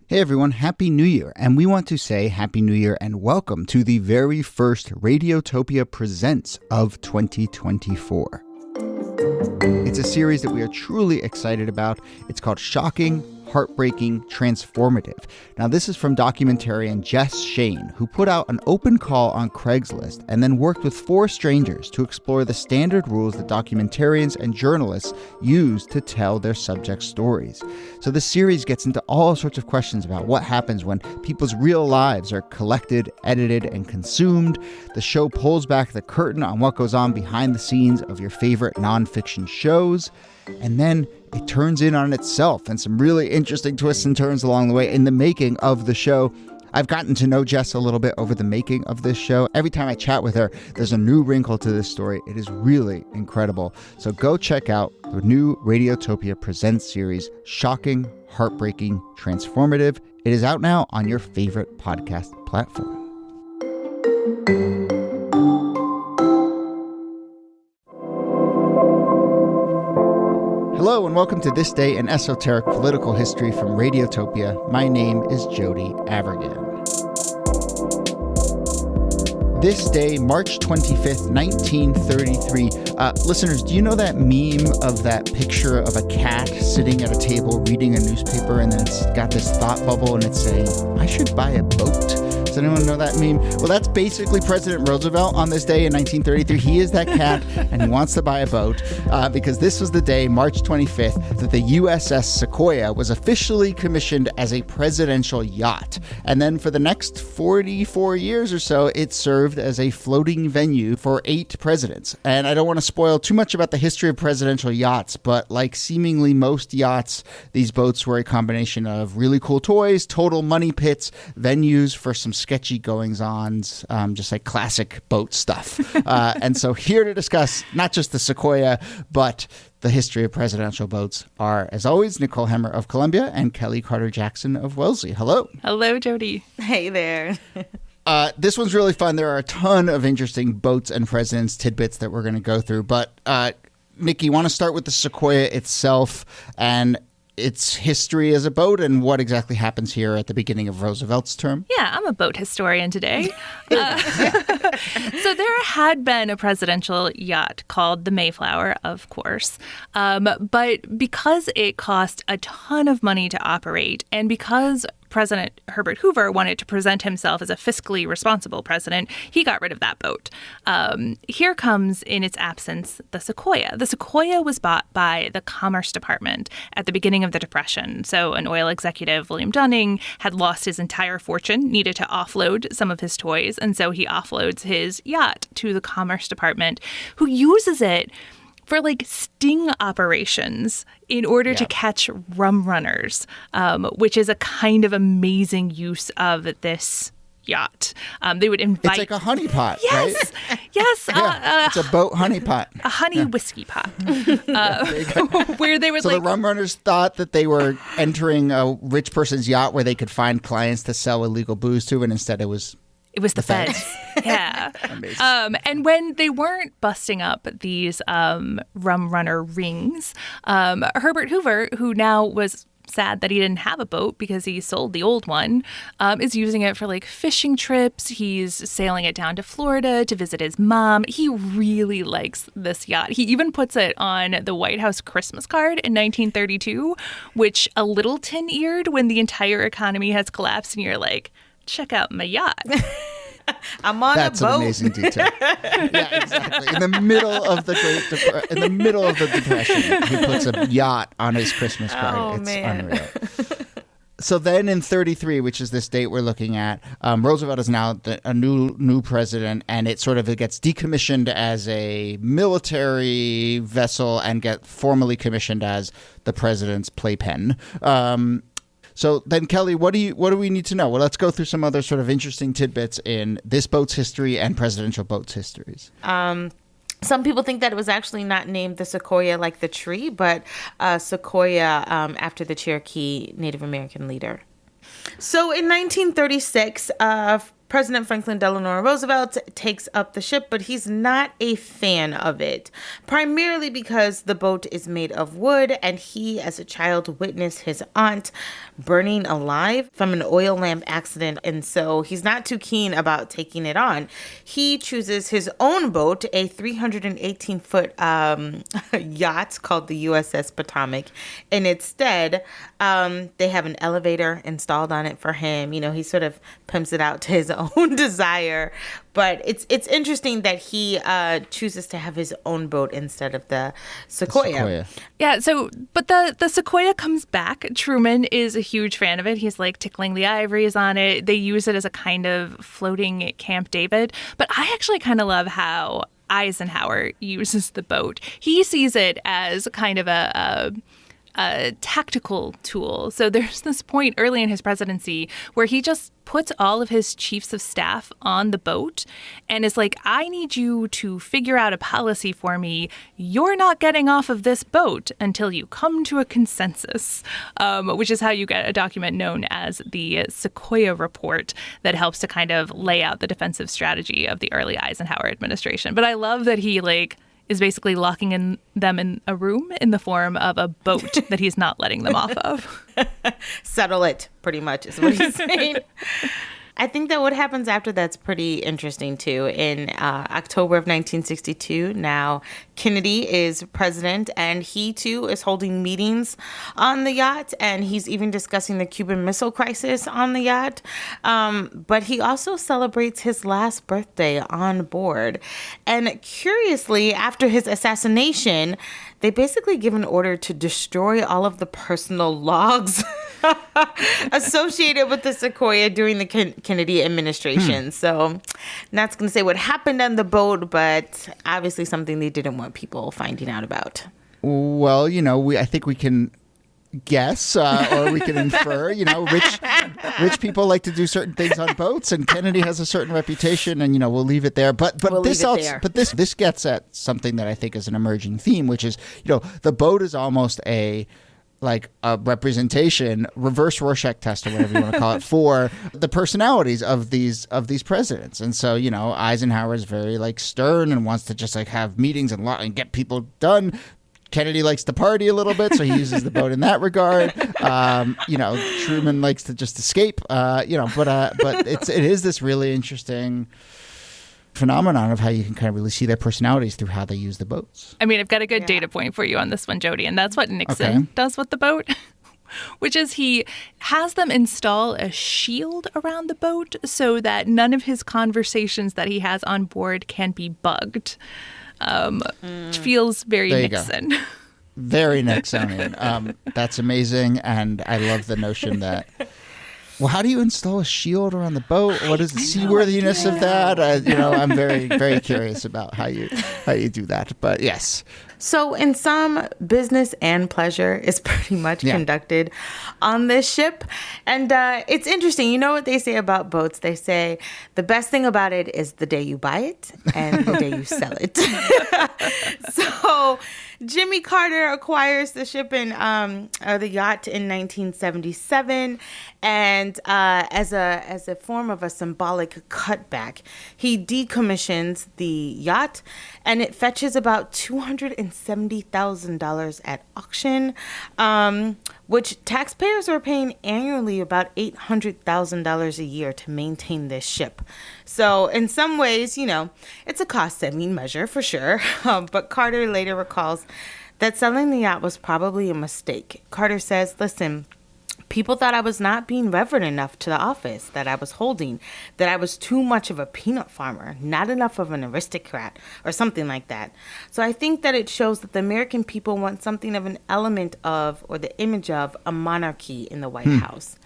Hey everyone, Happy New Year, and we want to say Happy New Year and welcome to the very first Radiotopia Presents of 2024. It's a series that we are truly excited about. It's called Shocking, Heartbreaking, Transformative. Now, this is from documentarian Jess Shane, who put out an open call on Craigslist and then worked with 4 strangers to explore the standard rules that documentarians and journalists use to tell their subject stories. So the series gets into all sorts of questions about what happens when people's real lives are collected, edited, and consumed. The show pulls back the curtain on what goes on behind the scenes of your favorite nonfiction shows. And then it turns in on itself and some really interesting twists and turns along the way in the making of the show. I've gotten to know Jess a little bit over the making of this show. Every time I chat with her, there's a new wrinkle to this story. It is really incredible. So go check out the new Radiotopia Presents series, Shocking, Heartbreaking, Transformative. It is out now on your favorite podcast platform. Hello and welcome to This Day in Esoteric Political History from Radiotopia. My name is Jody Avergan. This day, March 25th, 1933. Listeners, do you know that meme of that picture of a cat sitting at a table reading a newspaper and then it's got this thought bubble and it's saying, I should buy a boat? Does anyone know that meme? Well, that's basically President Roosevelt on this day in 1933. He is that cat, and he wants to buy a boat because this was the day, March 25th, that the USS Sequoia was officially commissioned as a presidential yacht. And then for the next 44 years or so, it served as a floating venue for 8 presidents. And I don't want to spoil too much about the history of presidential yachts, but like seemingly most yachts, these boats were a combination of really cool toys, total money pits, venues for some sketchy goings-ons, just like classic boat stuff. And so here to discuss not just the Sequoia, but the history of presidential boats are, as always, Nicole Hemmer of Columbia and Kellie Carter-Jackson of Wellesley. Hello. Hello, Jody. Hey there. This one's really fun. There are a ton of interesting boats and presidents tidbits that we're going to go through. But, Niki, you want to start with the Sequoia itself and its history as a boat and what exactly happens here at the beginning of Roosevelt's term? Yeah, I'm a boat historian today. So there had been a presidential yacht called the Mayflower, of course. But because it cost a ton of money to operate and because President Herbert Hoover wanted to present himself as a fiscally responsible president, he got rid of that boat. Here comes, in its absence, the Sequoia. The Sequoia was bought by the Commerce Department at the beginning of the Depression. So an oil executive, William Dunning, had lost his entire fortune, needed to offload some of his toys, and so he offloads his yacht to the Commerce Department, who uses it for like sting operations in order to catch rum runners, which is a kind of amazing use of this yacht. They would invite... It's like a honeypot, yes, right? Yes. It's a boat honeypot. A honey whiskey pot. Where they would So the rum runners thought that they were entering a rich person's yacht where they could find clients to sell illegal booze to, and instead it was the feds. Yeah. Amazing. And when they weren't busting up these rum runner rings, Herbert Hoover, who now was sad that he didn't have a boat because he sold the old one, is using it for like fishing trips. He's sailing it down to Florida to visit his mom. He really likes this yacht. He even puts it on the White House Christmas card in 1932, which a little tin-eared when the entire economy has collapsed and you're like, check out my yacht. I'm on That's a boat. An amazing detail. Yeah, exactly. In the middle of the Depression, he puts a yacht on his Christmas card. Oh, it's man. unreal. So then in 33, which is this date we're looking at, Roosevelt is now a new president, and it gets decommissioned as a military vessel and get formally commissioned as the president's playpen. So then, Kellie, what do we need to know? Well, let's go through some other sort of interesting tidbits in this boat's history and presidential boats' histories. Some people think that it was actually not named the Sequoia like the tree, but Sequoia after the Cherokee Native American leader. So in 1936, President Franklin Delano Roosevelt takes up the ship, but he's not a fan of it, primarily because the boat is made of wood, and he, as a child, witnessed his aunt burning alive from an oil lamp accident, and so he's not too keen about taking it on. He chooses his own boat, a 318-foot yacht called the USS Potomac, and instead, they have an elevator installed on it for him. You know, he sort of pimps it out to his own desire. But it's interesting that he chooses to have his own boat instead of the Sequoia. Yeah, but the Sequoia comes back. Truman is a huge fan of it. He's like tickling the ivories on it. They use it as a kind of floating Camp David. But I actually kind of love how Eisenhower uses the boat. He sees it as kind of a tactical tool. So there's this point early in his presidency where he just puts all of his chiefs of staff on the boat and is like, I need you to figure out a policy for me. You're not getting off of this boat until you come to a consensus, which is how you get a document known as the Sequoia Report that helps to kind of lay out the defensive strategy of the early Eisenhower administration. But I love that he is basically locking them in a room in the form of a boat that he's not letting them off of. Settle it, pretty much, is what he's saying. I think that what happens after that's pretty interesting, too. In October of 1962, now Kennedy is president, and he, too, is holding meetings on the yacht, and he's even discussing the Cuban Missile Crisis on the yacht. But he also celebrates his last birthday on board. And curiously, after his assassination, they basically give an order to destroy all of the personal logs associated with the Sequoia during the Kennedy administration. So not going to say what happened on the boat, but obviously something they didn't want people finding out about. Well, I think we can guess or we can infer, rich people like to do certain things on boats, and Kennedy has a certain reputation, and we'll leave it there. But this gets at something that I think is an emerging theme, which is the boat is almost a representation, reverse Rorschach test or whatever you want to call it, for the personalities of these presidents. And so, Eisenhower is very stern and wants to just have meetings and get people done. Kennedy likes to party a little bit, so he uses the boat in that regard. Truman likes to just escape. But it is this really interesting phenomenon of how you can kind of really see their personalities through how they use the boats. I mean, I've got a good data point for you on this one, Jody, and that's what Nixon does with the boat, which is he has them install a shield around the boat so that none of his conversations that he has on board can be bugged. Which feels very Nixon. Very Nixonian. That's amazing, and I love the notion that. Well, how do you install a shield around the boat? What is the seaworthiness of that? I'm very, very curious about how you do that. But yes. So in sum, business and pleasure is pretty much conducted on this ship. And it's interesting. You know what they say about boats? They say the best thing about it is the day you buy it and the day you sell it. So Jimmy Carter acquires the ship the yacht in 1977, and as a form of a symbolic cutback, he decommissions the yacht, and it fetches about $270,000 at auction, which taxpayers are paying annually about $800,000 a year to maintain this ship. So in some ways, it's a cost-saving measure for sure. But Carter later recalls that selling the yacht was probably a mistake. Carter says, listen, people thought I was not being reverent enough to the office that I was holding, that I was too much of a peanut farmer, not enough of an aristocrat, or something like that. So I think that it shows that the American people want something of an element of, or the image of, a monarchy in the White House.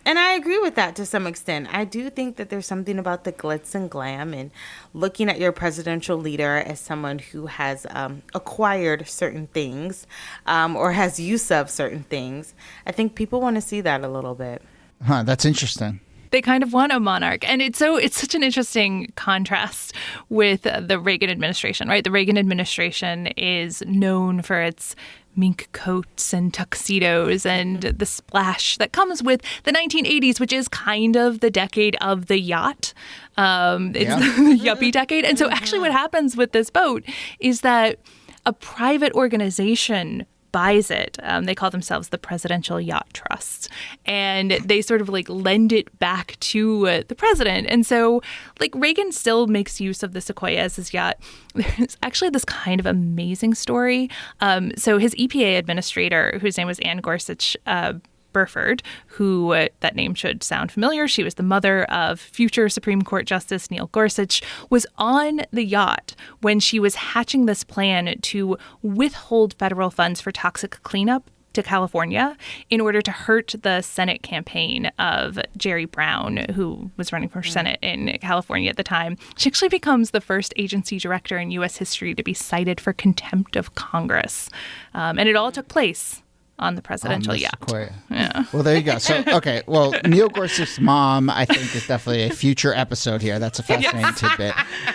And I agree with that to some extent. I do think that there's something about the glitz and glam and looking at your presidential leader as someone who has acquired certain things or has use of certain things. I think people want to see that a little bit. Huh, that's interesting. They kind of want a monarch. And it's such an interesting contrast with the Reagan administration, right? The Reagan administration is known for its mink coats and tuxedos and the splash that comes with the 1980s, which is kind of the decade of the yacht. It's the yuppie decade. And so actually what happens with this boat is that a private organization buys it. They call themselves the Presidential Yacht Trust, and they sort of like lend it back to the president. And so like Reagan still makes use of the Sequoia as his yacht. There's actually this kind of amazing story. So his EPA administrator, whose name was Ann Gorsuch Burford, who that name should sound familiar. She was the mother of future Supreme Court Justice Neil Gorsuch, was on the yacht when she was hatching this plan to withhold federal funds for toxic cleanup to California in order to hurt the Senate campaign of Jerry Brown, who was running for Senate in California at the time. She actually becomes the first agency director in U.S. history to be cited for contempt of Congress. And it all took place on the presidential yacht. Sequoia. Yeah. Well, there you go. So, okay. Well, Neil Gorsuch's mom, I think, is definitely a future episode here. That's a fascinating tidbit.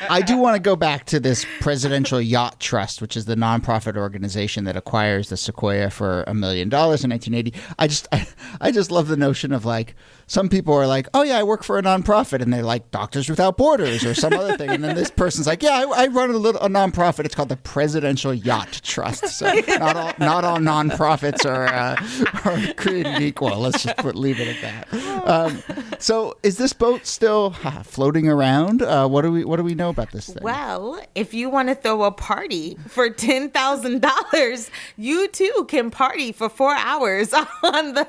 I do want to go back to this Presidential Yacht Trust, which is the nonprofit organization that acquires the Sequoia for $1 million in 1980. I just love the notion of like, some people are like, oh yeah, I work for a nonprofit, and they're like Doctors Without Borders or some other thing. And then this person's like, yeah, I run a nonprofit. It's called the Presidential Yacht Trust. So not all nonprofits are created equal. Let's just leave it at that. So is this boat still floating around? What do we know about this thing? Well, if you want to throw a party for $10,000, you too can party for 4 hours on the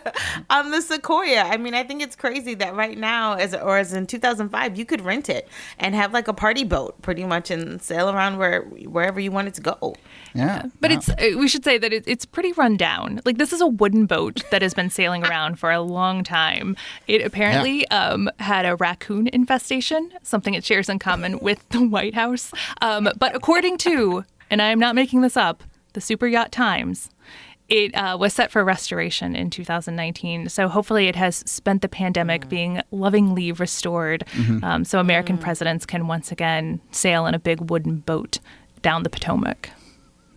Sequoia. I mean, I think it's crazy that right now, as in 2005, you could rent it and have like a party boat pretty much and sail around wherever you want it to go. Yeah. But we should say that it's pretty run down. Like, this is a wooden boat that has been sailing around for a long time. It apparently had a raccoon infestation, something it shares in common with the White House. But according to, and I am not making this up, the Super Yacht Times, it was set for restoration in 2019. So hopefully it has spent the pandemic being lovingly restored, so American presidents can once again sail in a big wooden boat down the Potomac.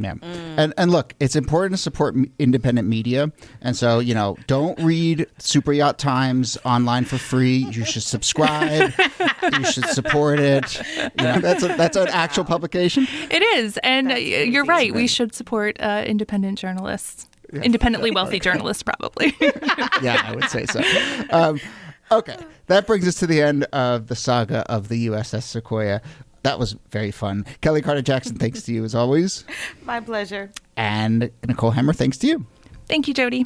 Yeah. And look, it's important to support independent media. And so, don't read Super Yacht Times online for free. You should subscribe. You should support it. That's an actual publication. It is. And you're right. We should support independent journalists. Yeah. Independently wealthy journalists, probably. Yeah, I would say so. Okay. That brings us to the end of the saga of the USS Sequoia. That was very fun. Kellie Carter-Jackson, thanks to you as always. My pleasure. And Nicole Hemmer, thanks to you. Thank you, Jody.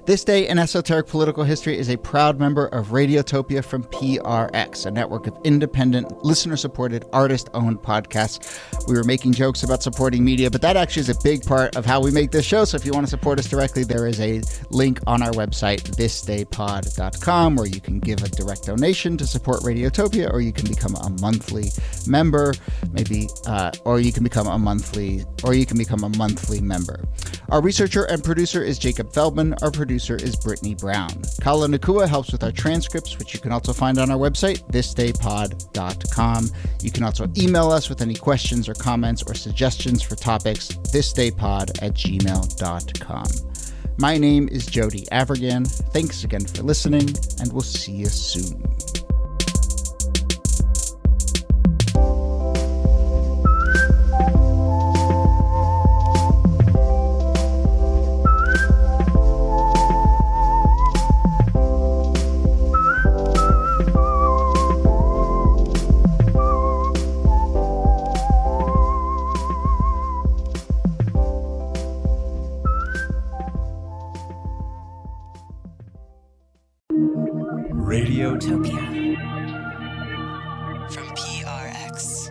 This Day in Esoteric Political History is a proud member of Radiotopia from PRX, a network of independent, listener-supported, artist-owned podcasts. We were making jokes about supporting media, but that actually is a big part of how we make this show. So if you want to support us directly, there is a link on our website, thisdaypod.com, where you can give a direct donation to support Radiotopia, or you can become a monthly member, or you can become a monthly member. Our researcher and producer is Jacob Feldman. Our producer is Brittany Brown. Kala Nakua helps with our transcripts, which you can also find on our website, thisdaypod.com. You can also email us with any questions or comments or suggestions for topics, thisdaypod@gmail.com. My name is Jody Avergan. Thanks again for listening, and we'll see you soon. Radiotopia from PRX.